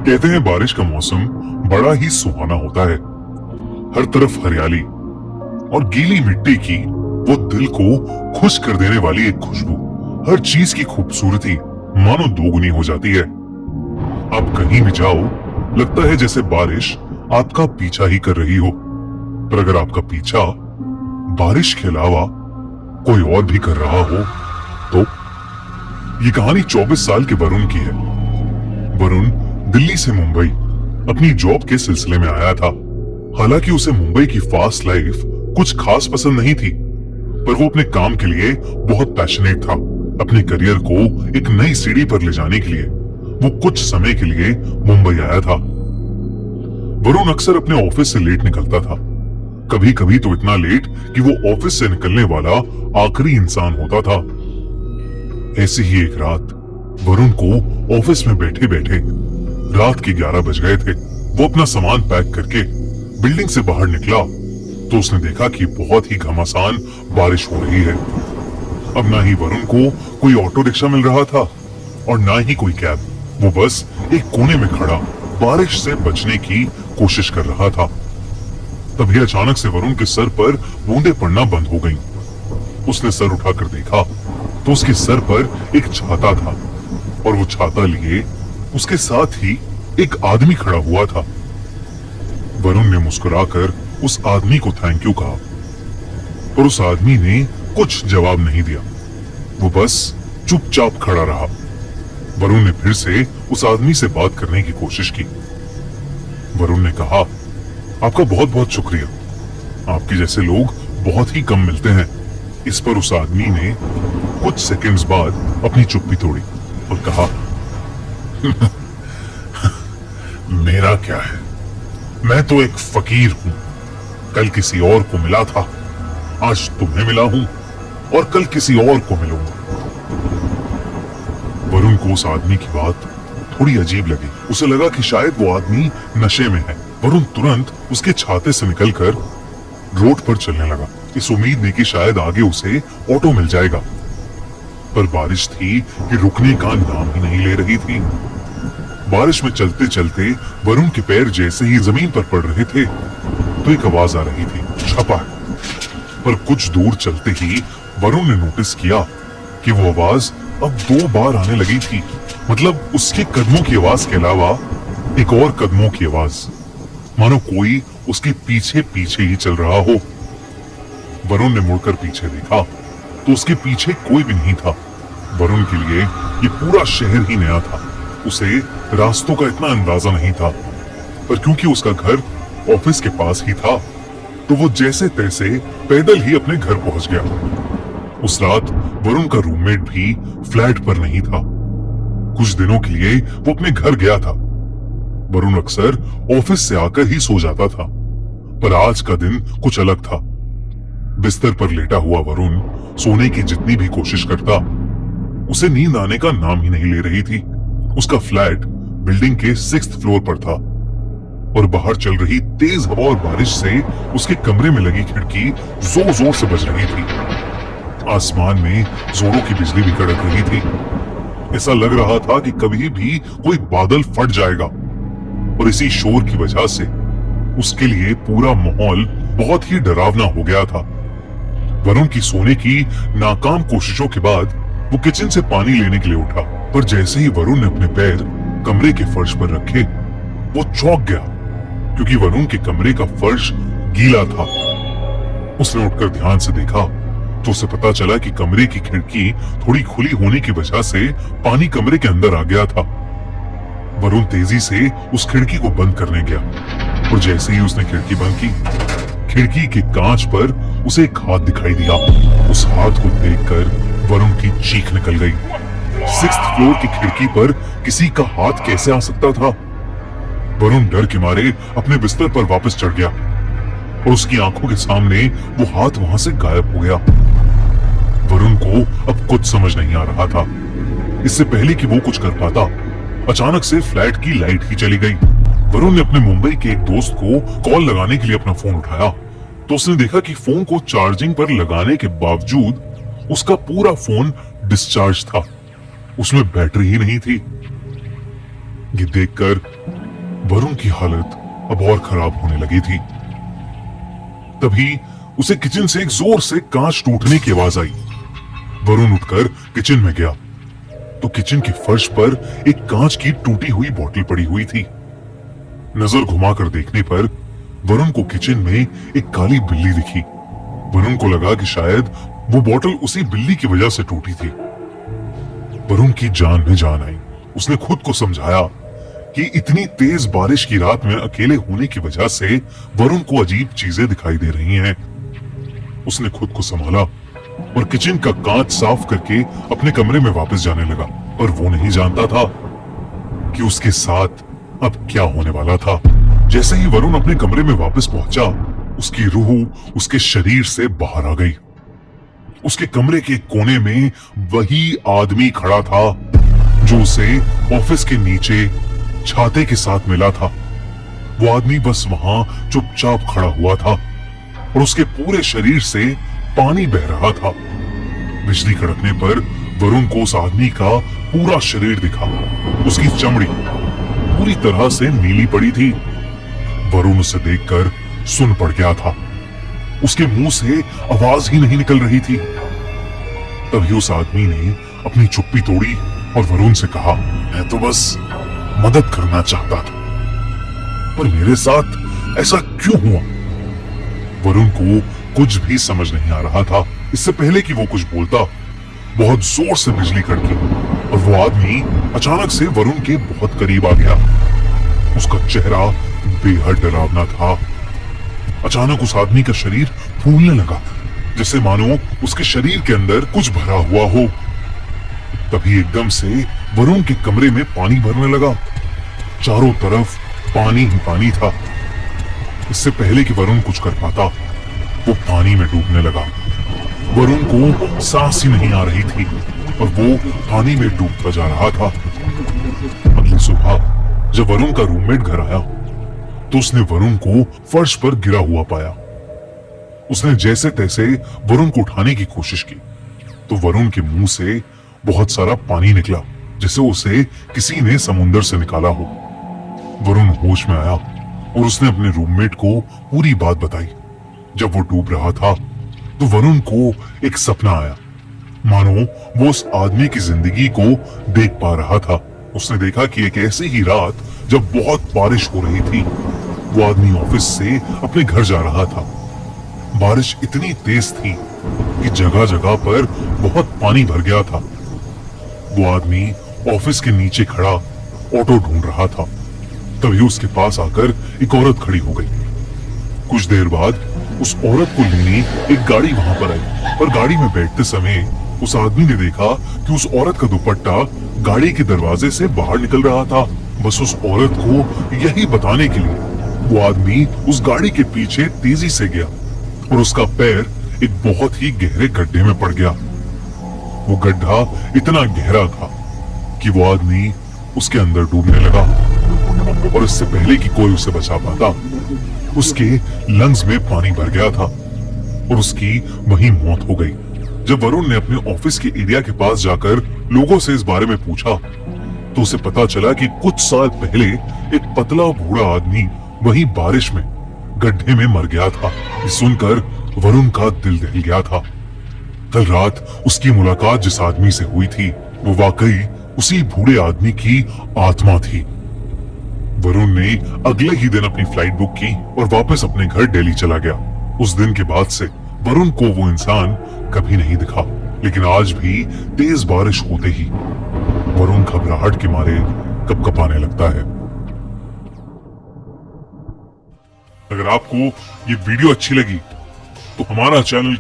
कहते हैं बारिश का मौसम बड़ा ही सुहाना होता है। हर तरफ हरियाली और गीली मिट्टी की वो दिल को खुश कर देने वाली एक खुशबू, हर चीज की खूबसूरती मानो दोगुनी हो जाती है। आप कहीं भी जाओ, लगता है जैसे बारिश आपका पीछा ही कर रही हो। पर अगर आपका पीछा बारिश के अलावा कोई और भी कर रहा हो तो? ये कहानी 24 साल के वरुण की है। वरुण दिल्ली से मुंबई अपनी जॉब के सिलसिले में आया था। हालांकि उसे मुंबई की फास्ट लाइफ कुछ खास पसंद नहीं थी, पर वो अपने काम के लिए बहुत पैशनेट था। अपने करियर को एक नई सीढ़ी पर ले जाने के लिए वो कुछ समय के लिए मुंबई आया था। वरुण अक्सर अपने ऑफिस से लेट निकलता था, कभी कभी तो इतना लेट कि वो ऑफिस से निकलने वाला आखिरी इंसान होता था। ऐसी ही एक रात वरुण को ऑफिस में बैठे बैठे रात के 11 बज गए थे। वो अपना सामान पैक करके बिल्डिंग से बाहर निकला तो उसने देखा कि बहुत ही घमासान बारिश हो रही है। अब ना ही वरुण को कोई ऑटो रिक्शा मिल रहा था और ना ही कोई कैब। वो बस एक कोने में खड़ा बारिश से बचने की कोशिश कर रहा था। तभी अचानक से वरुण के सर पर बूंदें पड़ना बंद हो गईं। उसने सर उठाकर देखा तो उसके सर पर एक छाता था और वो छाता लिए उसके साथ ही एक आदमी खड़ा हुआ था। वरुण ने मुस्कुराकर उस आदमी को थैंक यू कहा, पर उस आदमी ने कुछ जवाब नहीं दिया। वो बस चुपचाप खड़ा रहा। वरुण ने फिर से उस आदमी से बात करने की कोशिश की। वरुण ने कहा, आपका बहुत बहुत शुक्रिया, आपके जैसे लोग बहुत ही कम मिलते हैं। इस पर उस आदमी ने कुछ सेकंड्स बाद अपनी चुप्पी तोड़ी और कहा, मेरा क्या है, मैं तो एक फकीर हूं। कल किसी और को मिला था, आज तुम्हें मिला हूं और कल किसी और को मिलूंगा। वरुण को उस आदमी की बात थोड़ी अजीब लगी। उसे लगा कि शायद वो आदमी नशे में है। वरुण तुरंत उसके छाते से निकलकर रोड पर चलने लगा, इस उम्मीद में कि शायद आगे उसे ऑटो मिल जाएगा। पर बारिश थी कि रुकने का नाम ही नहीं ले रही थी। बारिश में चलते चलते वरुण के पैर जैसे ही जमीन पर पड़ रहे थे तो एक आवाज आ रही थी, छपाक। पर कुछ दूर चलते ही वरुण ने नोटिस किया कि वो आवाज अब 2 बार आने लगी थी। मतलब उसके कदमों की आवाज के अलावा एक और कदमों की आवाज, मानो कोई उसके पीछे पीछे ही चल रहा हो। वरुण ने मुड़कर पीछे देखा तो उसके पीछे कोई भी नहीं था। वरुण के लिए ये पूरा शहर ही नया था। उसे रास्तों का इतना अंदाजा नहीं था, पर क्योंकि उसका घर ऑफिस के पास ही था तो वो जैसे तैसे पैदल ही अपने घर पहुंच गया। उस रात वरुण का रूममेट भी फ्लैट पर नहीं था। कुछ दिनों के लिए वो अपने घर गया था। वरुण अक्सर ऑफिस से आकर ही सो जाता था, पर आज का दिन कुछ अलग था। बिस्तर पर लेटा हुआ वरुण सोने की जितनी भी कोशिश करता, उसे नींद आने का नाम ही नहीं ले रही थी। उसका फ्लैट बिल्डिंग के 6th फ्लोर पर था और बाहर चल रही तेज हवा और बारिश से उसके कमरे में लगी खिड़की जोर जोर से बज रही थी। आसमान में जोरों की बिजली भी कड़क रही थी। ऐसा लग रहा था कि कभी भी कोई बादल फट जाएगा। और इसी शोर की वजह से उसके लिए पूरा माहौल बहुत ही डरावना हो गया था। वरुण की सोने की नाकाम कोशिशों के बाद वो किचन से पानी लेने के लिए उठा, पर जैसे ही वरुण ने अपने पैर कमरे के फर्श पर रखे वो चौंक गया, क्योंकि वरुण के कमरे का फर्श गीला था। उसने उठकर ध्यान से देखा तो उसे पता चला कि कमरे की खिड़की थोड़ी खुली होने की वजह से पानी कमरे के अंदर आ गया था। वरुण तेजी से उस खिड़की को बंद करने गया और जैसे ही उसने खिड़की बंद की, खिड़की के कांच पर उसे एक हाथ दिखाई दिया। उस हाथ को देखकर वरुण की चीख निकल गई। 6th फ्लोर की खिड़की पर किसी का हाथ कैसे आ सकता था? वरुण डर के मारे अपने बिस्तर पर वापस चढ़ गया और उसकी आंखों के सामने वो हाथ वहां से गायब हो गया। वरुण को अब कुछ समझ नहीं आ रहा था। इससे पहले कि वो कुछ कर पाता, अचानक से फ्लैट की लाइट ही चली गई। वरुण ने अपने मुंबई के एक दोस्त को कॉल लगाने के लिए अपना फोन उठाया तो उसने देखा कि फोन को चार्जिंग पर लगाने के बावजूद उसका पूरा फोन डिस्चार्ज था, उसमें बैटरी ही नहीं थी। ये देखकर वरुण की हालत अब और खराब होने लगी थी। तभी उसे किचन से एक जोर से कांच टूटने की आवाज आई। वरुण उठकर किचन में गया तो किचन के फर्श पर एक कांच की टूटी हुई बोतल पड़ी हुई थी। नजर घुमाकर देखने पर वरुण को किचन में एक काली बिल्ली दिखी। वरुण को लगा कि शायद वो बोतल उसी बिल्ली की वजह से टूटी थी। वरुण की जान में जान आई। उसने खुद को समझाया कि इतनी तेज बारिश की रात में अकेले होने की वजह से वरुण को अजीब चीजें दिखाई दे रही हैं। उसने खुद को संभाला और किचन का कांच साफ करके अपने कमरे में वापस जाने लगा। पर वो नहीं जानता था कि उसके साथ अब क्या होने वाला था। जैसे ही वरुण अपने कमरे में वापस पहुंचा, उसकी रूह उसके शरीर से बाहर आ गई। उसके कमरे के कोने में वही आदमी खड़ा था जो उसे ऑफिस के नीचे छाते के साथ मिला था। वो आदमी बस वहां चुपचाप खड़ा हुआ था और उसके पूरे शरीर से पानी बह रहा था। बिजली कड़कने पर वरुण को उस आदमी का पूरा शरीर दिखा। उसकी चमड़ी पूरी तरह से नीली पड़ी थी। वरुण उसे देखकर सुन पड़ गया था। उसके मुंह से आवाज ही नहीं निकल रही थी। तभी उस आदमी ने अपनी चुप्पी तोड़ी और वरुण से कहा, मैं तो बस मदद करना चाहता था, पर मेरे साथ ऐसा क्यों हुआ? वरुण को कुछ भी समझ नहीं आ रहा था। इससे पहले कि वो कुछ बोलता, बहुत जोर से बिजली कड़की और वो आदमी अचानक से वरुण के बहुत करीब आ गया। उसका चेहरा बेहद डरावना था। अचानक उस आदमी का शरीर फूलने लगा, जैसे मानो उसके शरीर के अंदर कुछ भरा हुआ हो। तभी एकदम से वरुण के कमरे में पानी भरने लगा। चारों तरफ पानी ही पानी था। इससे पहले कि वरुण कुछ कर पाता, वो पानी में डूबने लगा। वरुण को सांस ही नहीं आ रही थी और वो पानी में डूबता जा रहा था। अगली सुबह जब वरुण का रूममेट घर आया तो उसने वरुण को फर्श पर गिरा हुआ पाया। उसने जैसे तैसे वरुण को उठाने की कोशिश की तो वरुण के मुंह से बहुत सारा पानी निकला, जैसे उसे किसी ने समुंदर से निकाला हो। वरुण होश में आया और उसने अपने रूममेट को पूरी बात बताई। जब वो डूब रहा था तो वरुण को एक सपना आया, मानो वो उस आदमी की जिंदगी को देख पा रहा था। उसने देखा कि एक ऐसी ही रात जब बहुत बारिश हो रही थी, वो आदमी ऑफिस से अपने घर जा रहा था। बारिश इतनी तेज थी कि जगह जगह पर बहुत पानी भर गया था। वो आदमी ऑफिस के नीचे खड़ा ऑटो ढूंढ रहा था। तभी उसके पास आकर एक औरत खड़ी हो गई। कुछ देर बाद उस औरत को लेने एक गाड़ी वहां पर आई और गाड़ी में बैठते समय उस आदमी ने देखा कि उस औरत का दुपट्टा गाड़ी के दरवाजे से बाहर निकल रहा था। बस उस औरत को यही बताने के लिए वो आदमी उस गाड़ी के पीछे तेजी से गया और उसका पैर एक बहुत ही गहरे गड्ढे में पड़ गया। वो गड्ढा इतना गहरा था कि वो आदमी उसके अंदर डूबने लगा और इससे पहले कि कोई उसे बचा पाता, उसके लंग्स में पानी भर गया था और उसकी वहीं मौत हो गई। जब वरुण ने अपने ऑफिस के एरिया के पास जाकर लोगों से इस बारे में पूछा तो उसे पता चला कि कुछ साल पहले एक पतला बूढ़ा आदमी वहीं बारिश में गड्ढे में मर गया था। ये सुनकर वरुण का दिल दहल गया था। कल रात उसकी मुलाकात जिस आदमी से हुई थी वो वाकई उसी बूढ़े आदमी की आत्मा थी। वरुण ने अगले ही दिन अपनी फ्लाइट बुक की और वापस अपने घर दिल्ली चला गया। उस दिन के बाद से वरुण को वो इंसान कभी नहीं दिखा, लेकिन आज भी तेज बारिश होते ही वरुण घबराहट के मारे कपकपाने लगता है। अगर आपको ये वीडियो अच्छी लगी तो हमारा चैनल